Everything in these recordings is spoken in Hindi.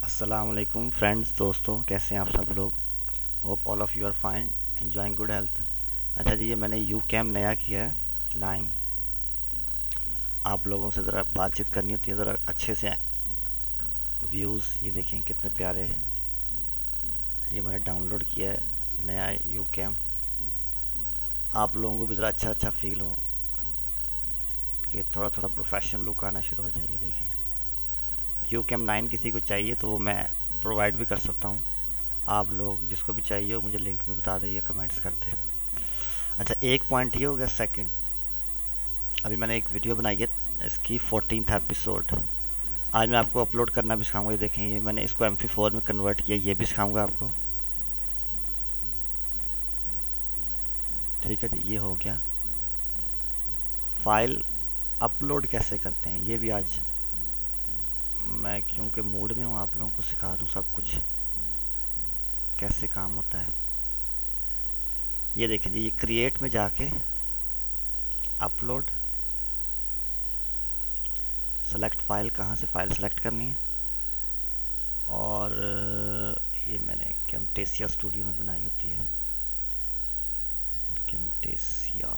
अस्सलाम वालेकुम फ्रेंड्स, दोस्तों कैसे हैं आप सब लोग। Hope all of you are fine, enjoying good health. अच्छा जी, ये मैंने यू कैम नया किया है 9। आप लोगों से ज़रा बातचीत करनी होती है, ज़रा अच्छे से व्यूज़ ये देखें कितने प्यारे। ये मैंने डाउनलोड किया है नया यू कैम। आप लोगों को भी ज़रा अच्छा अच्छा फील हो कि थोड़ा थोड़ा प्रोफेशनल लुक आना शुरू हो जाए। ये देखें, यू कैम 9 किसी को चाहिए तो वो मैं प्रोवाइड भी कर सकता हूँ। आप लोग जिसको भी चाहिए हो मुझे लिंक में बता दें या कमेंट्स कर दें। अच्छा, एक पॉइंट ये हो गया। सेकंड, अभी मैंने एक वीडियो बनाई है, इसकी 14th एपिसोड। आज मैं आपको अपलोड करना भी सिखाऊंगा। ये देखें, ये मैंने इसको MP4 में कन्वर्ट किया, ये भी सिखाऊंगा आपको। ठीक है जी, ये हो गया। फाइल अपलोड कैसे करते हैं ये भी आज मैं, क्योंकि मूड में हूँ, आप लोगों को सिखा दूँ सब कुछ कैसे काम होता है। ये देखें जी, ये क्रिएट में जाके अपलोड, सेलेक्ट फाइल, कहाँ से फ़ाइल सेलेक्ट करनी है। और ये मैंने कैमटेसिया स्टूडियो में बनाई होती है। कैमटेसिया,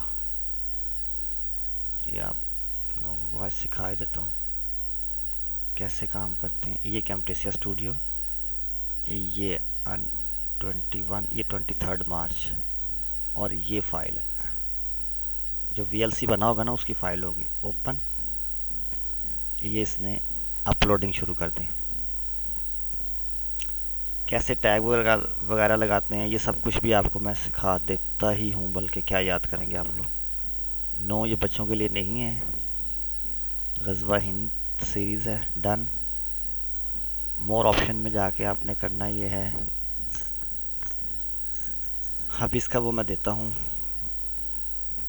ये आप लोगों को आज सिखा ही देता हूँ कैसे काम करते हैं। ये कैमटेसिया स्टूडियो, ये 21, ये 23 मार्च। और ये फाइल है जो VLC बना होगा ना, उसकी फ़ाइल होगी ओपन। ये इसने अपलोडिंग शुरू कर दी। कैसे टैग वगैरह वगैरह लगाते हैं ये सब कुछ भी आपको मैं सिखा देता ही हूँ, बल्कि क्या याद करेंगे आप लोग। नो, ये बच्चों के लिए नहीं है। ग़ज़वा हिंद सीरीज़ है। डन। मोर ऑप्शन में जाके आपने करना ये है। अब इसका वो मैं देता हूँ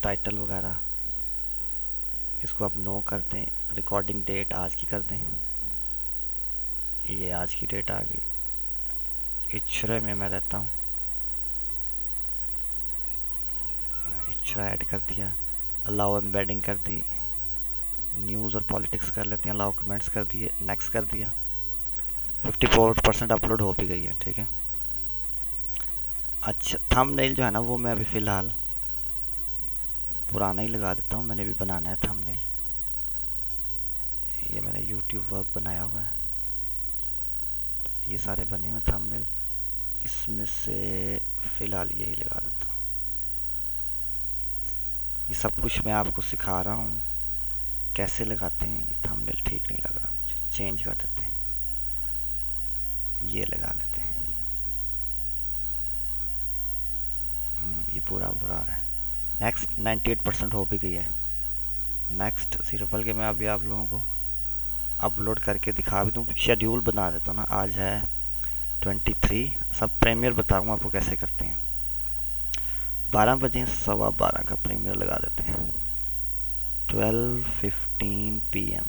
टाइटल वगैरह, इसको आप नो कर दें। रिकॉर्डिंग डेट आज की कर दें। ये आज की डेट आ गई। इच्छरा में मैं रहता हूँ, इच्छरा ऐड कर दिया। अलाउ एम्बेडिंग कर दी। न्यूज़ और पॉलिटिक्स कर लेते हैं। अलाउ कमेंट्स कर दिए, नेक्स्ट कर दिया। 54% अपलोड हो भी गई है। ठीक है। अच्छा, थंबनेल जो है ना, वो मैं अभी फ़िलहाल पुराना ही लगा देता हूँ। मैंने भी बनाना है थंबनेल। ये मैंने यूट्यूब वर्क बनाया हुआ है, ये सारे बने हुए थंबनेल। इसमें से फ़िलहाल यही लगा देता हूँ। ये सब कुछ मैं आपको सिखा रहा हूँ कैसे लगाते हैं। ये थंबनेल ठीक नहीं लग रहा मुझे, चेंज कर देते हैं। ये लगा लेते हैं। ये पूरा बुरा आ रहा है। नेक्स्ट, 98% हो भी गई है। नेक्स्ट 0, बल्कि मैं अभी आप लोगों को अपलोड करके दिखा भी दूँ। शेड्यूल बना देता हूँ ना। आज है 23। सब प्रीमियर बताऊँगा आपको कैसे करते हैं। 12 बजे 12:15 का प्रीमियर लगा देते हैं। 12:15 PM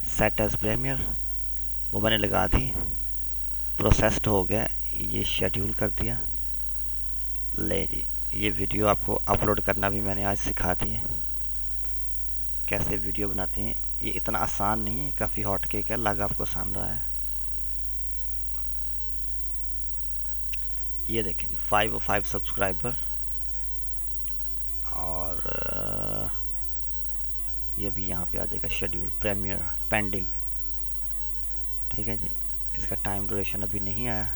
सेट एज प्रीमियर, वो मैंने लगा दी। प्रोसेस्ड हो गया। ये शेड्यूल कर दिया। ले जी, ये वीडियो आपको अपलोड करना भी मैंने आज सिखा दी है कैसे वीडियो बनाते हैं। ये इतना आसान नहीं है, काफ़ी हॉट केक है। लग आपको आसान रहा है। ये देखें 505 सब्सक्राइबर। और ये भी यहाँ पे आ जाएगा शेड्यूल प्रीमियर पेंडिंग। ठीक है जी। इसका टाइम ड्यूरेशन अभी नहीं आया।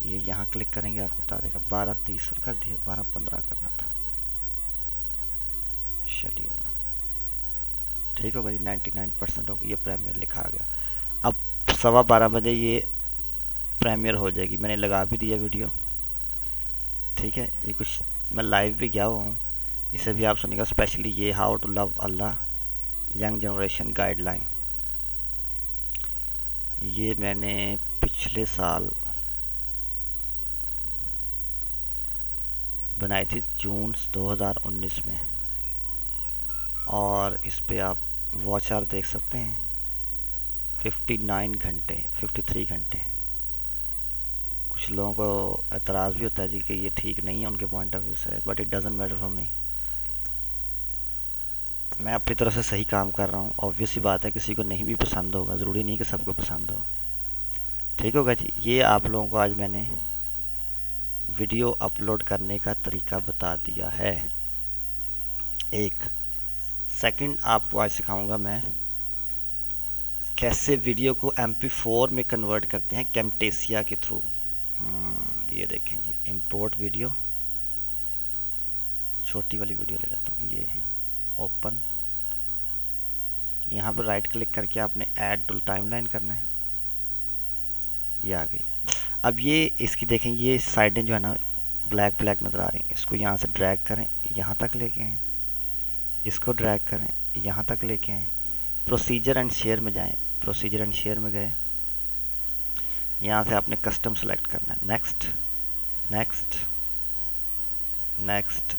ये यहाँ क्लिक करेंगे, आपको बता देगा। 12:30 कर दिया, 12:15 करना था शेड्यूल। ठीक होगा जी, 99% होगा। ये प्रीमियर लिखा आ गया। अब 12:15 ये प्रीमियर हो जाएगी। मैंने लगा भी दिया वीडियो। ठीक है। ये कुछ मैं लाइव भी गया हुआ हूँ, इसे भी आप सुनिएगा। स्पेशली ये how to love Allah young generation guideline, ये मैंने पिछले साल बनाई थी, जून 2019 में। और इस पे आप वॉच आवर देख सकते हैं 59 घंटे, 53 घंटे। कुछ लोगों को एतराज़ भी होता है जी कि ये ठीक नहीं है उनके पॉइंट ऑफ व्यू से, but it doesn't matter for me. मैं अपनी तरफ से सही काम कर रहा हूँ। ऑब्वियस सी बात है, किसी को नहीं भी पसंद होगा, ज़रूरी नहीं कि सबको पसंद हो। ठीक होगा जी। ये आप लोगों को आज मैंने वीडियो अपलोड करने का तरीका बता दिया है। एक सेकंड आपको आज सिखाऊंगा मैं कैसे वीडियो को MP4 में कन्वर्ट करते हैं कैमटेसिया के थ्रू। ये देखें जी, इंपोर्ट वीडियो, छोटी वाली वीडियो ले लेता हूँ, ये ओपन। यहाँ पर राइट क्लिक करके आपने ऐड टू टाइमलाइन करना है, ये आ गई। अब ये इसकी देखें, ये साइडें जो है ना ब्लैक ब्लैक नज़र आ रही हैं। इसको यहाँ से ड्रैग करें, यहाँ तक लेके आएँ, इसको ड्रैग करें, यहाँ तक लेके आएँ, प्रोसीजर एंड शेयर में जाएं, प्रोसीजर एंड शेयर में गए, यहाँ से आपने कस्टम सेलेक्ट करना है, next next next,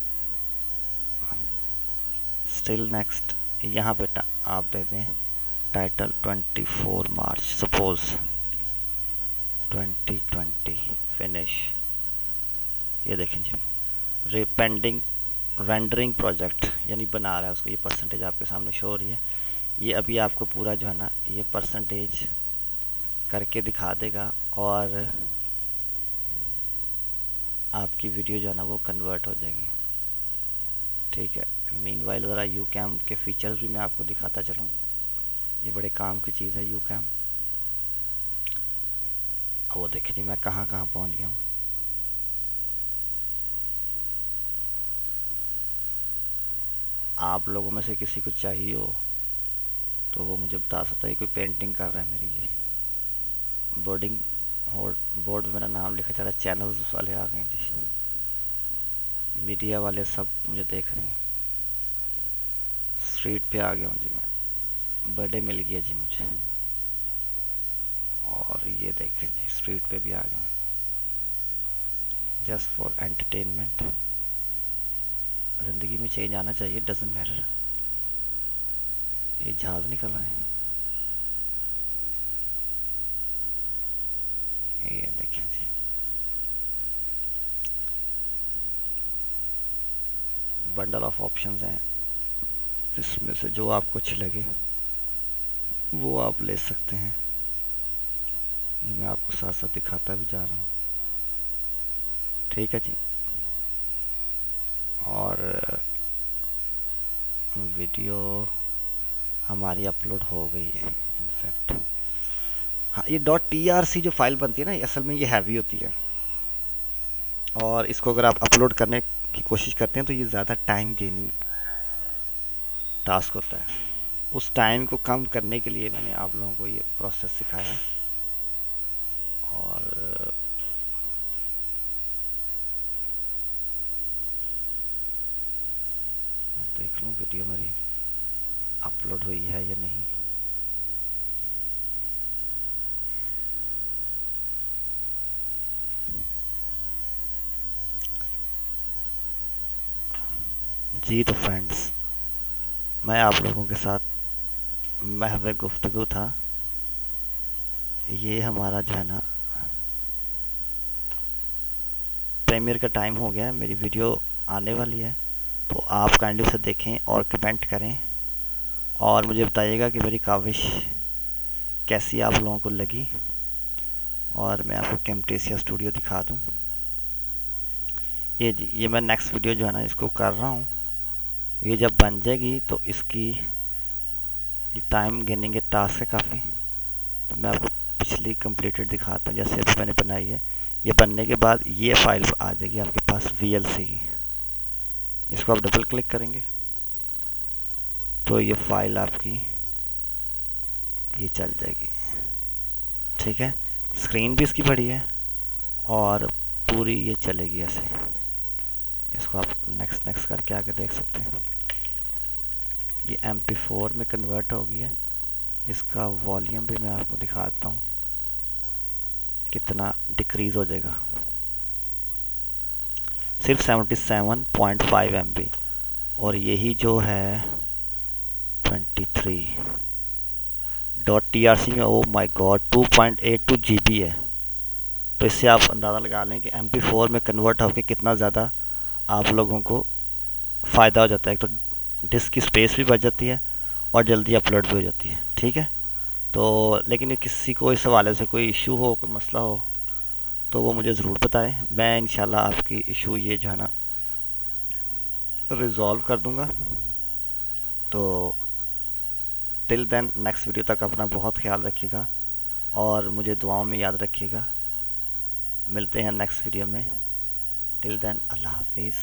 still next. यहाँ पे आप दे दें टाइटल 24 मार्च सपोज 2020 फिनिश। ये देखें जी, पेंडिंग रेंडरिंग प्रोजेक्ट यानी बना रहा है उसको, ये परसेंटेज आपके सामने शो हो रही है। ये अभी आपको पूरा जो है ना ये परसेंटेज करके दिखा देगा और आपकी वीडियो जो है ना वो कन्वर्ट हो जाएगी। ठीक है, मीनवाइल ज़रा यूकैम के फीचर्स भी मैं आपको दिखाता चलूँ, ये बड़े काम की चीज़ है यूकैम। वो देखिए जी मैं कहाँ कहाँ पहुँच गया हूँ। आप लोगों में से किसी को चाहिए हो तो वो मुझे बता सकता है। कोई पेंटिंग कर रहा है मेरी जी, बोर्डिंग बोर्ड में मेरा नाम लिखा चला। चैनल्स वाले आ गए जी, मीडिया वाले सब मुझे देख रहे हैं। स्ट्रीट पे आ गया हूँ जी मैं, बर्थडे मिल गया जी मुझे। और ये देखें जी स्ट्रीट पे भी आ गया हूँ, जस्ट फॉर एंटरटेनमेंट। ज़िंदगी में चेंज आना चाहिए, डजेंट मैटर। ये जहाज़ निकल रहे हैं, ये देखें जी। बंडल ऑफ ऑप्शंस हैं, इसमें से जो आपको अच्छी लगे वो आप ले सकते हैं। ये मैं आपको साथ साथ दिखाता भी जा रहा हूँ, ठीक है जी। और वीडियो हमारी अपलोड हो गई है इनफैक्ट। हाँ, ये .trc जो फाइल बनती है ना, असल में ये हैवी होती है और इसको अगर आप अपलोड करने की कोशिश करते हैं तो ये ज़्यादा टाइम गेनिंग टास्क होता है। उस टाइम को कम करने के लिए मैंने आप लोगों को ये प्रोसेस सिखाया। और देख लूँ वीडियो मेरी अपलोड हुई है या नहीं। जी तो फ्रेंड्स, मैं आप लोगों के साथ महव गुफ्तगू था। ये हमारा जो है ना प्रीमियर का टाइम हो गया है, मेरी वीडियो आने वाली है, तो आप काइंडली उसे देखें और कमेंट करें और मुझे बताइएगा कि मेरी काविश कैसी आप लोगों को लगी। और मैं आपको कैमटेसिया स्टूडियो दिखा दूं। ये जी, ये मैं नेक्स्ट वीडियो जो है ना इसको कर रहा हूँ। ये जब बन जाएगी तो इसकी टाइम गेनिंग के टास्क है काफ़ी, तो मैं आपको पिछली कंप्लीटेड दिखाता हूँ। जैसे अभी मैंने बनाई है, ये बनने के बाद ये फाइल आ जाएगी आपके पास VLC की। इसको आप डबल क्लिक करेंगे तो ये फाइल आपकी ये चल जाएगी, ठीक है। स्क्रीन भी इसकी बड़ी है और पूरी ये चलेगी ऐसे। इसको आप नेक्स्ट नेक्स्ट करके आगे देख सकते हैं। ये MP4 में कन्वर्ट हो गया है। इसका वॉल्यूम भी मैं आपको दिखाता हूँ कितना डिक्रीज़ हो जाएगा, सिर्फ 77.5 MB। और यही जो है 23.trc में, ओ माय गॉड 2.82 GB है। तो इससे आप अंदाज़ा लगा लें कि MP4 में कन्वर्ट होकर कितना ज़्यादा आप लोगों को फ़ायदा हो जाता है। तो डिस्क की स्पेस भी बच जाती है और जल्दी अपलोड भी हो जाती है, ठीक है। तो लेकिन किसी को इस हवाले से कोई इशू हो, कोई मसला हो, तो वो मुझे ज़रूर बताएं। मैं इंशाल्लाह आपकी इशू ये जो है ना रिज़ॉल्व कर दूंगा। तो टिल देन नेक्स्ट वीडियो तक अपना बहुत ख्याल रखिएगा और मुझे दुआओं में याद रखिएगा। मिलते हैं नेक्स्ट वीडियो में। टिल देन अल्लाह हाफिज़।